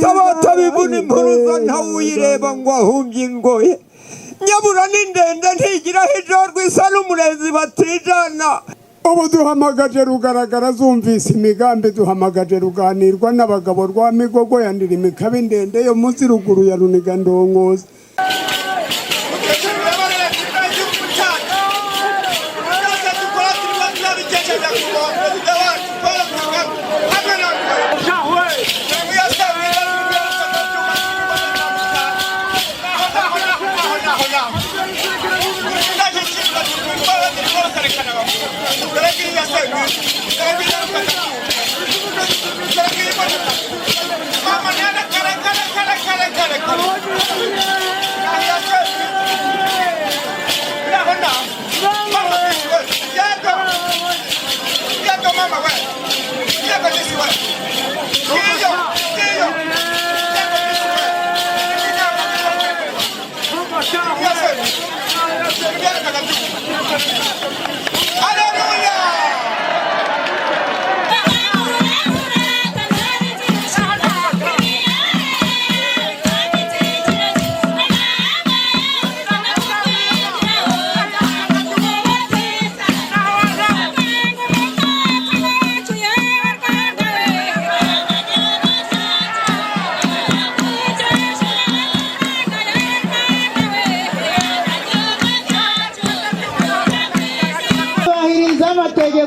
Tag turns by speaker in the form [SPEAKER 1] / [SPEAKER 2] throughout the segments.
[SPEAKER 1] tabatabibuna impuruza ntawuyireba ngo ahumbye ingoye nyabura n'indende ntigiraho ijoro isa n'umurezi batijana.
[SPEAKER 2] ubu duhamagaje rugaragara zumvise imigambi, duhamagaje ruganirwa n'abagabo rwa migogo yandira imikabi ndende yo munsi ruguru ya runiga ndongozi.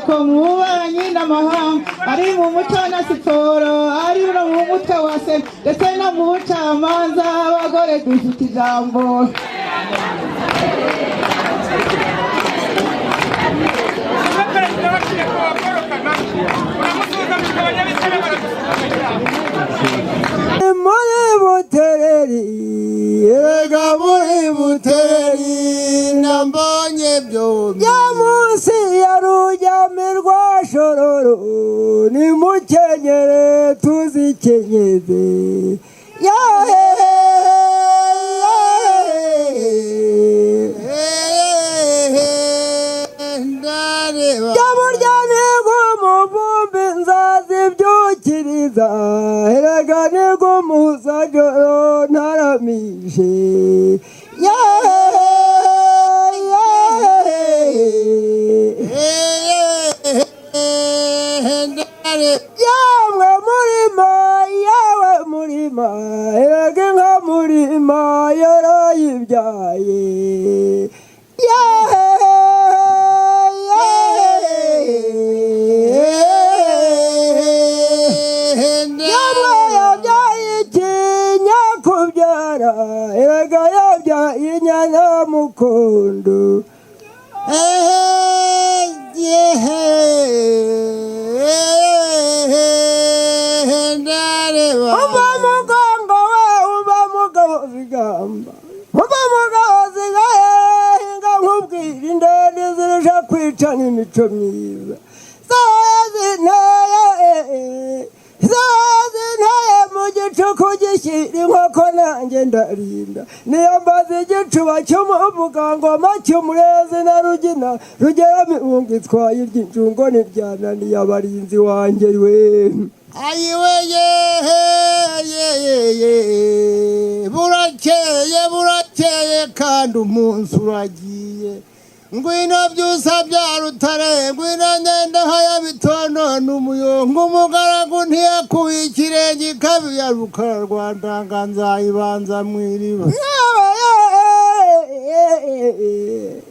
[SPEAKER 3] Mwubaranyi n'amahanga ari mu muco na siporo, ari no mu mutwe wase ndetse no mu bucamanza abagore dufite ijambo.
[SPEAKER 1] muri butereri ega muri butereri nambonye byo ya munsi ya rujamirwa shororo nimukenyere tuzikenyeze burya nigo muvumbi nzazibyukiriza erega nigo musajoro ntaramishe yamwe murima yawe murima erega inka murima yarayibyaye erega yabyaye inyana mukondo uba mugongo we uba mugabo zigamba uba mugabo zigahenga nkubwira indende zirusha kwica n'imico myiza zazinteye mu gicuku gishyira inkoko nanjye ndarinda niyo mbaze igicuba cy'umuvugangoma cy'umurezi na rugina rugera mihungu itwaye iry'injungo ntiryananiye abarinzi wanjye we ayiwe burakeye kandi umunsi uragiye ngwino byusa bya rutare ngwino ngenda haya bitono n'umuyongo umugaragu ntiyakuye ikirenge ikabi ya rukara rwa ndanga nzayibanza mwiriba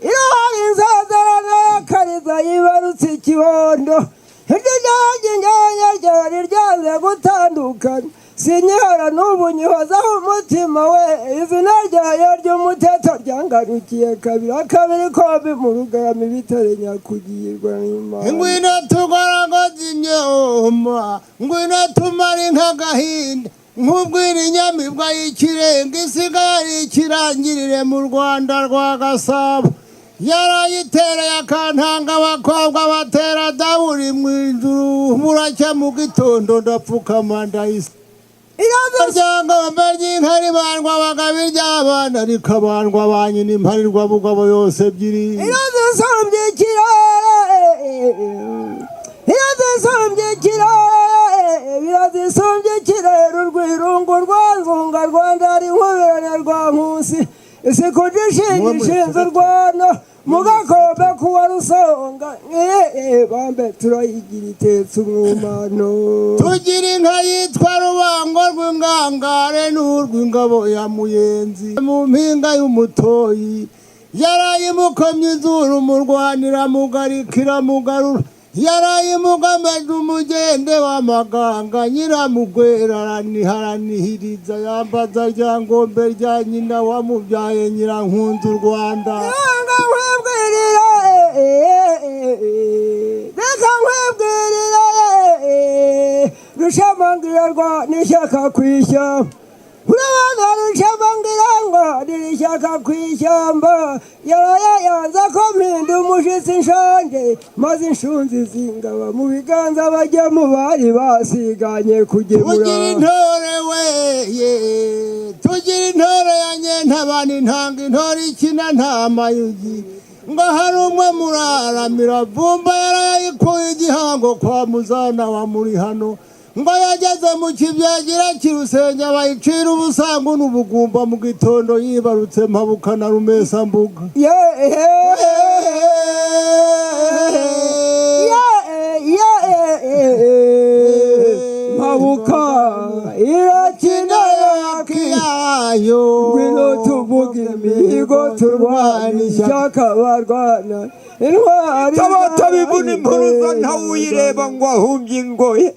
[SPEAKER 1] irahari nzazarana yakariza yibarutse ikibondo iryo ryanjye njyanya ryari ryanze gutandukana sinyihara n'ubu nyihozaho umutima we izina ryayo ry'umuteto ryangarukiye kabiri kombi mu rugarama ibitare nyakugirwa n'Imana ngwino tugoragoza inyoma ngwino tumara nk'agahinda nk'ubwira inyamibwa y'ikirenga isigaye ikirangirire mu Rwanda rwa Gasabo yarayitereye akantanga abakobwa batera dawuri mu ijuru buracya mu gitondo ndapfukama ndayise iryangombe ry'inkari bandwa abagabo iry'abana rikabandwa ba nyina imparirwa bugabo yose ebyiri irazisumbye ikirere birazisumbye ikirere
[SPEAKER 4] ruzungu rwanzunga Rwanda ari nkubirana rwa nkusi isiko gishinga ishinze Rwanda mugakombe kuwa rusonga bambe turayigira itetse umwumano
[SPEAKER 1] tugira inka yitwa rubango rw'ingangare n'urw'ingabo ya muyenzi mu mpinga y'umutoyi yarayimukomye izuru murwanira mugarikira mugarura yarayimugameje umugende w'amaganga nyiramugwera araniharanihiriza yambaza rya ngombe rya nyina wamubyaye nyirankunzu Rwanda
[SPEAKER 4] reka nkwibwirire rushamangira rwa n'ishyaka kwishyamba urabona rushamangira ngo n'ishyaka kwishyamba yarayanze ko mpinda umushitsi nshonje maze inshunzi zingaba mu biganza bajya mu bari basiganye kugemura
[SPEAKER 1] tugira intore weye tugira intore ya nyentabana intanga intore ikina nta mayugi ngo hari umwe muraramira vumba yarayikuye igihango kwa muzana wa muri hano ngo yageze mu kibyagira kirusenge bayicira ubusangu n'ubugumba mu gitondo yibarutse mpabuka na rumesa mbuga
[SPEAKER 4] mpabuka irakina yakiyayo ngwino tuvuge imihigo turwana ishyaka barwana intwari
[SPEAKER 2] tabatabibuna impuruza ntawuyireba ngo ahumbye ingoye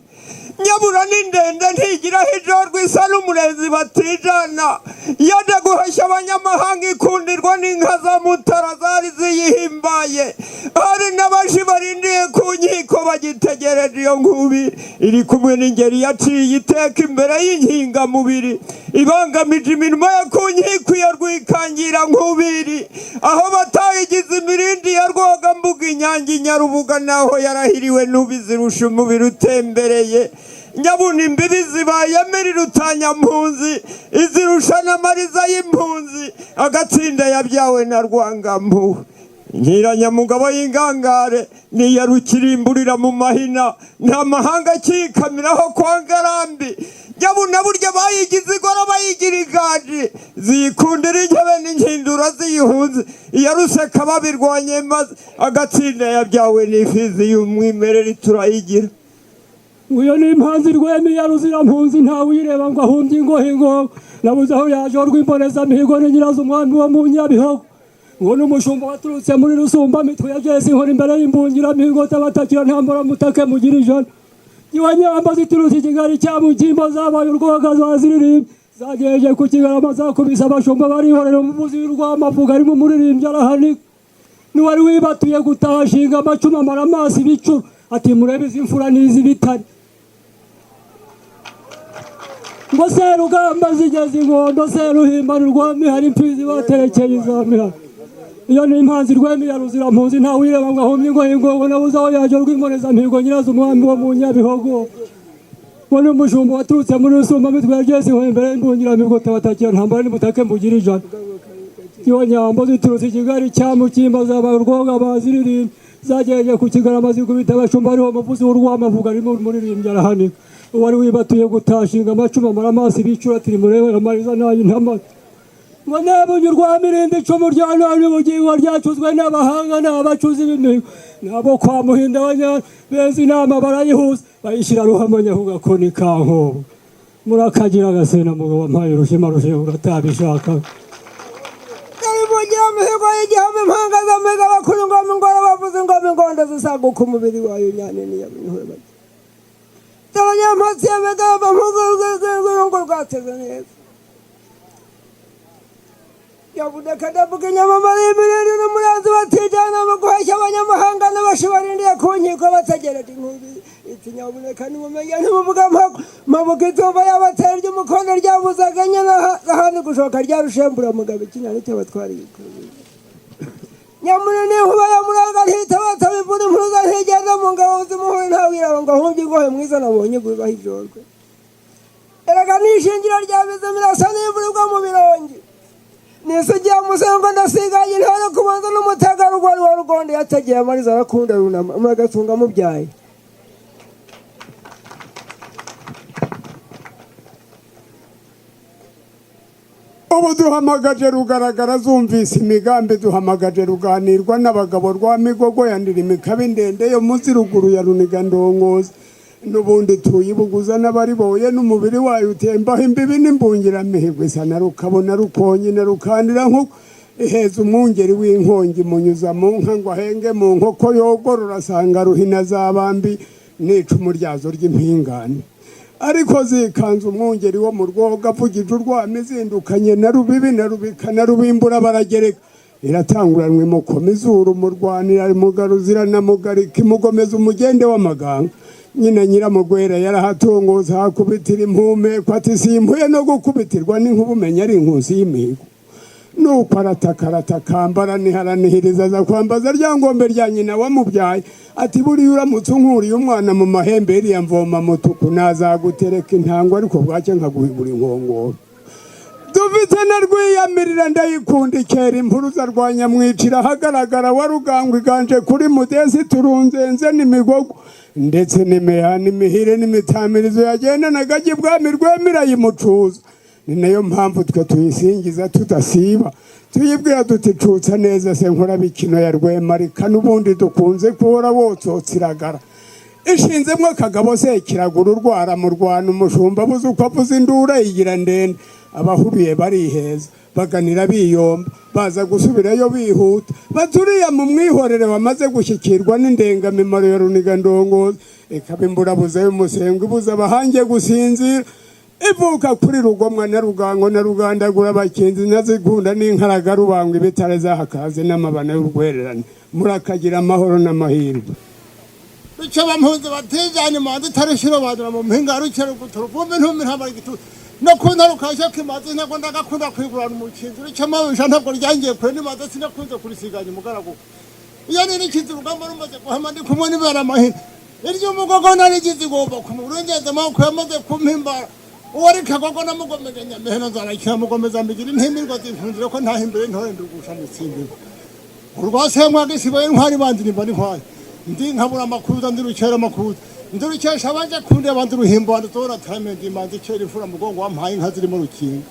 [SPEAKER 2] nyabura n'indende ntigiraho ijoro isa n'umurenzi batijana yajya guhashya abanyamahanga ikundirwa n'inka za mutara zari ziyihimbaye hari n'abashi barindiye ku nkiko bagitegereje iyo nkubiri iri kumwe n'ingeri yaciye iteka imbere y'inkingamubiri ibangamije iminwa yo ku nkiko ya rwikangira nkubiri aho batayigize imirindi ya rwogambuga inyange Nyarubuga naho yarahiriwe n'ubizirusha umubiri utembereye nyabuna imbibi zibaye meri rutanyampunzi izirusha n'amariza y'impunzi agatsinda yabyawe na Rwangambu Nkiranyamugabo y'ingangare niyarukirimburira mu mahina nta mahanga kikamiraho kwa Ngarambi nyabuna burya bayigize igoro bayigira igaji zikundira intebe n'inkindura ziyihunze iyaruseka babirwanye maze agatsinda yabyawe n'ifizi y'umwimerere turayigira
[SPEAKER 5] uyo ni impanzi rwemi yaruzira mpunzi ntawe uyireba ngo ahumbye ingohingo nabuze aho yaje rw'imboneza mihigo ni nyirazo umwami wo mu Nyabihogo ngo n'umushumba waturutse muri Rusumba mitwe ya Jesi inkora imbere y'imbungira mihigo tabatakira ntambara mutake mugira ijana iwa nyamba ziturutse ikigari cya Mugimbo zabaye urwoga zaziririmba zagejeje ku Kigarama zakubise abashumba barihorera umuvuzi w'urwamavuga arimo umuririmbyi arahanika niwari wibatuye gutaha shinga amacumu amara amaso ibicuru ati murebe izimfura n'izibitari ngo serugamba zigeze ingondo seruhimbana urwami hari imfizi baterekeye izamira iyo ni impanzi rwemi yaruzira mpunzi ntawe uyireba ngo ahumye ingohingo nabuze aho yaje rw'imboneza mihigo nyirazo umwami wo mu Nyabihogo ngo n'umushumba waturutse muri Rusumba mitwe ya Jesi inkora imbere y'imbungira mihigo tabatakira ntambara n'umutake mugira ijana iyo nyambo ziturutse ikigari cya Mugimbo zabaye urwoga baziririmba zagejeje ku Kigarama zikubita abashumba ariho umuvuzi w'urwamavuga arimo umuririmbyi arahanika uwari wibatuye gutashinga amacumu amara amaso ibicura ati murebe amariza n'ay'intama ngo nebunye urwamirindi icumu rya none ubugingo ryacuzwe n'abahanga n'abacuzi b'imihigo nabo kwa Muhinda beza inama barayihuza bayishyira ruhamanya ku gakoni ka Nkobo murakagira agasena mugabo wampaye urushema rushengura atabishaka
[SPEAKER 4] mugira mihigo y'igihome impanga z'amega bakuru ngoma ingoro bavuze ingoma ingondo zisaguka umubiri wayo nyane niyabintuwe bati abanyampatsi y'amega bamugurugurugurungu rwateze neza yabudeka ndavuga inyamamara y'imirindi n'umuranzi batijyana mu guhashya abanyamahanga n'abashi barindiye ku nkiko bategereje inkubiri iti nyabuneka nimumenya ntimuvuga mabuka itumba yabatera ry'umukondo ryabuzaga nyana ahandi gushoka rya rushembura mugabo ikinyana cyo batwariye nyamunini nkuba yamuranga ntitaba imvura impuruza ntigenda mu ngabo z'imuhuri ntawiraba ngo ahumbye ingohe mwiza nabonye gubaho ijorwe erega n'ishingira ryabize mirasa n'imvura igwa mu birongi nisugiye musengo ndasiganye ntare kubanza n'umutegarugori wa Rugondo yategeye amariza arakunda runama amagatunga mubyaye
[SPEAKER 6] ubu duhamagaje rugaragara zumvise imigambi, duhamagaje ruganirwa n'abagabo rwa migogo ya Ndirimikabi ndende yo munsi ruguru ya Runiga ndongozi, n'ubundi tuyibuguza n'abariboye n'umubiri wayo utembaho imbibi n'imbungiramihigo isa na rukabona rukonye na rukandira nko iheza umwungeri w'inkongi munyuza mu nka ngo ahenge mu nkoko yogorora asanga ruhina z'abambi n'icumu ryazo ry'impingane, ariko zikanze umwungeri wo mu rwoga avugije urwamo izindukanye na rubibi na rubika na rubimbura baragereka, iratanguranwa imukoma izuru murwanira imugaruzira na mugarika imugomeza umugende w'amaganga, nyina nyiramugwera yarahatunguza hakubitira impumeko ati simpuye no gukubitirwa n'inkuba umenya ari inkusi y'imihigo, nuko aratakambara niharanihiriza aza kwambaza rya ngombe rya nyina wamubyaye ati buriya uramutse unkuriye umwana mu mahembe iriya mvoma mutuku nazagutereka intango ariko bwacye nkaguhigura inkongoro. Dufite na rwiyamirira ndayikunda ikera impuruza rwa nyamwicira ahagaragara wa rugangwa iganje kuri mudesi turunzenze n'imigogo ndetse n'imiha n'imihire n'imitamirizo yagendanaga ibwami rwemera yimucuza, ni nayo mpamvu twe tuyisingiza tudasiba tuyibwira duti cutsa neza se nkora bikino ya Rwemarika n'ubundi dukunze kuhora wotsotsa iragara, ishinzemwo akagabo se kiragura urwara mu rwano umushumba buze uko avuza indura yigira ndende, abahuriye bariheza baganira biyomba baza gusubirayo bihuta baturiya mu mwihorere bamaze gushyikirwa n'indengamimaro ya Runiga ndongozi, ikaba imburabuza y'umusengo ibuza abahangiye gusinzira, ivuka kuri rugomwa na rugango na rugandagura abakinzi nazikunda n'inkaraga rubangwa ibitare zahakaze n'amabana y'urwererane, murakagira amahoro n'amahirwe.
[SPEAKER 1] icyo bampuze batijanye manzi tarishiro badura mu mpinga rukero gutora vumbi ntumi ntabara gitu no kunta rukashya kimaze ntabwo ndagakunda kwigurana umukinzi icyo mabisha ntabwo ryangiye kure nimaze sinakunze kurisiganya umugaragu, iyo ni ikinzi rugamba rumaze guhama ndi kumwe n'ibara mahina iryo mugogo narigize igomba kumurengeza amaboko yamaze kumpimbara uwari kagogo namugomeje nyameheno nzarakira mugomeza mbigira intimirwa zintunzire ko ntahimbere ntore ndugusha nitsindira urwasemwa gisibaye intwari bandirimba n'intwari ndi nkabura amakuru ndirukera amakuru ndirukesha abanje kundi abandi ruhimbo bandutora tamendi manzi cera ifura mugongo wampaye inka ziri mu rukingo